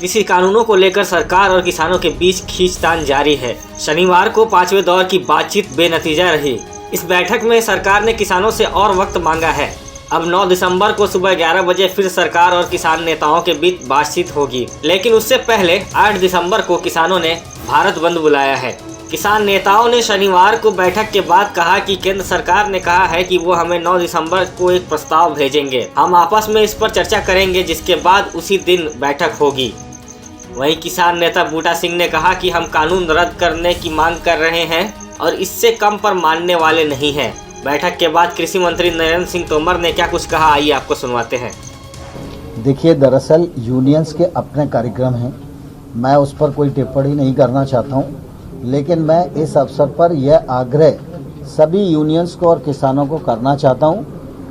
कृषि कानूनों को लेकर सरकार और किसानों के बीच खींचतान जारी है। शनिवार को 5वें दौर की बातचीत बेनतीजा रही। इस बैठक में सरकार ने किसानों से और वक्त मांगा है। अब 9 दिसंबर को सुबह 11 बजे फिर सरकार और किसान नेताओं के बीच बातचीत होगी, लेकिन उससे पहले 8 दिसंबर को किसानों ने भारत बंद बुलाया है। किसान नेताओं ने शनिवार को बैठक के बाद कहा कि केंद्र सरकार ने कहा है कि वो हमें 9 दिसंबर को एक प्रस्ताव भेजेंगे। हम आपस में इस पर चर्चा करेंगे, जिसके बाद उसी दिन बैठक होगी। वहीं किसान नेता बूटा सिंह ने कहा कि हम कानून रद्द करने की मांग कर रहे हैं और इससे कम पर मानने वाले नहीं हैं। बैठक के बाद कृषि मंत्री नरेंद्र सिंह तोमर ने क्या कुछ कहा, आइए आपको सुनवाते हैं। देखिए, दरअसल यूनियंस के अपने कार्यक्रम हैं, मैं उस पर कोई टिप्पणी नहीं करना चाहता हूं, लेकिन मैं इस अवसर पर यह आग्रह सभी यूनियंस को और किसानों को करना चाहता हूं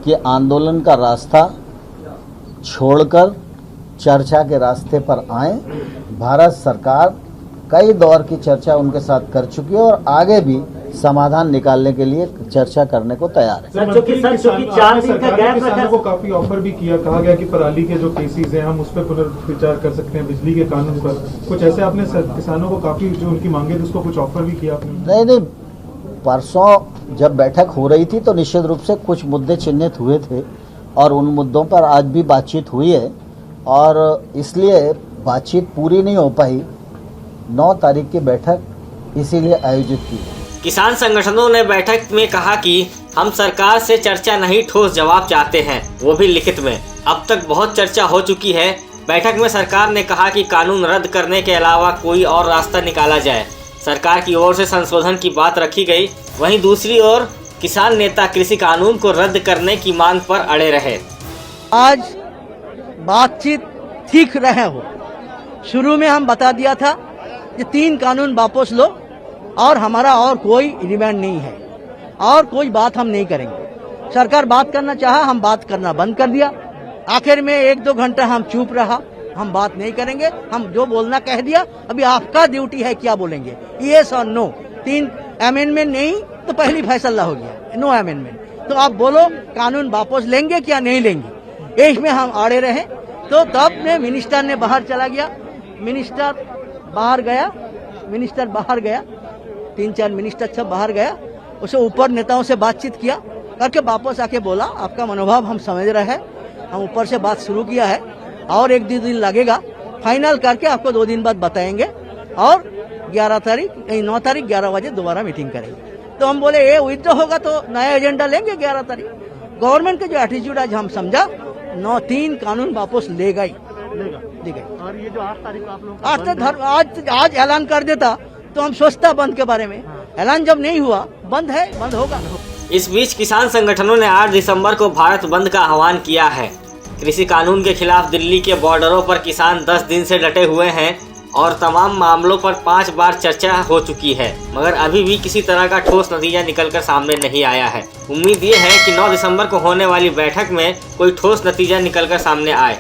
कि आंदोलन का रास्ता छोड़कर चर्चा के रास्ते पर आएं। भारत सरकार कई दौर की चर्चा उनके साथ कर चुकी है और आगे भी समाधान निकालने के लिए चर्चा करने को तैयार है। सर, चूंकि 4 दिन का गैप किसानों को काफी ऑफर भी किया, कहा गया कि पराली के जो केसेस हैं हम उस पर पुनर्विचार कर सकते हैं, बिजली के कानून पर कुछ ऐसे आपने किसानों को काफी जो उनकी मांगे थी उसको कुछ ऑफर भी किया आपने? नहीं, परसों जब बैठक हो रही थी तो निश्चित रूप से कुछ मुद्दे चिन्हित हुए थे और उन मुद्दों पर आज भी बातचीत हुई है और इसलिए बातचीत पूरी नहीं हो पाई। 9 तारीख की बैठक इसीलिए आयोजित की। किसान संगठनों ने बैठक में कहा कि हम सरकार से चर्चा नहीं, ठोस जवाब चाहते हैं, वो भी लिखित में। अब तक बहुत चर्चा हो चुकी है। बैठक में सरकार ने कहा कि कानून रद्द करने के अलावा कोई और रास्ता निकाला जाए। सरकार की ओर से संशोधन की बात रखी गई। वहीं दूसरी ओर किसान नेता कृषि कानून को रद्द करने की मांग पर अड़े रहे। आज बातचीत ठीक रहे हो, शुरू में हम बता दिया था कि 3 कानून वापस लो और हमारा और कोई डिमांड नहीं है और कोई बात हम नहीं करेंगे। सरकार बात करना चाहा, हम बात करना बंद कर दिया। आखिर में 1-2 घंटा हम चुप रहा, हम बात नहीं करेंगे, हम जो बोलना कह दिया। अभी आपका ड्यूटी है, क्या बोलेंगे, येस और नो। 3 अमेंडमेंट नहीं तो पहली फैसला हो गया, नो अमेंडमेंट। तो आप बोलो कानून वापस लेंगे क्या नहीं लेंगे, इसमें हम अड़े रहे। तो तब ने मिनिस्टर ने बाहर चला गया, मिनिस्टर बाहर गया, 3-4 मिनिस्टर सब बाहर गया। उसे ऊपर नेताओं से बातचीत किया करके वापस आके बोला आपका मनोभाव हम समझ रहे हैं, हम ऊपर से बात शुरू किया है और 1-2 दिन लगेगा, फाइनल करके आपको 2 दिन बाद बताएंगे और 9 तारीख 11 बजे दोबारा मीटिंग करेंगे। तो हम बोले ये विड्रॉ होगा तो नया एजेंडा लेंगे 11 तारीख। गवर्नमेंट का जो एटीट्यूड आज हम समझा, 3 कानून वापस लेगा ही। और ये जो 8 तारीख आप लोग आज ऐलान कर देता तो हम सोचता बंद के बारे में। ऐलान जब नहीं हुआ, बंद है, बंद होगा। इस बीच किसान संगठनों ने 8 दिसंबर को भारत बंद का आह्वान किया है। कृषि कानून के खिलाफ दिल्ली के बॉर्डरों पर किसान 10 दिन से डटे हुए हैं और तमाम मामलों पर 5 बार चर्चा हो चुकी है, मगर अभी भी किसी तरह का ठोस नतीजा निकलकर सामने नहीं आया है। उम्मीद ये है कि 9 दिसंबर को होने वाली बैठक में कोई ठोस नतीजा निकलकर सामने आए।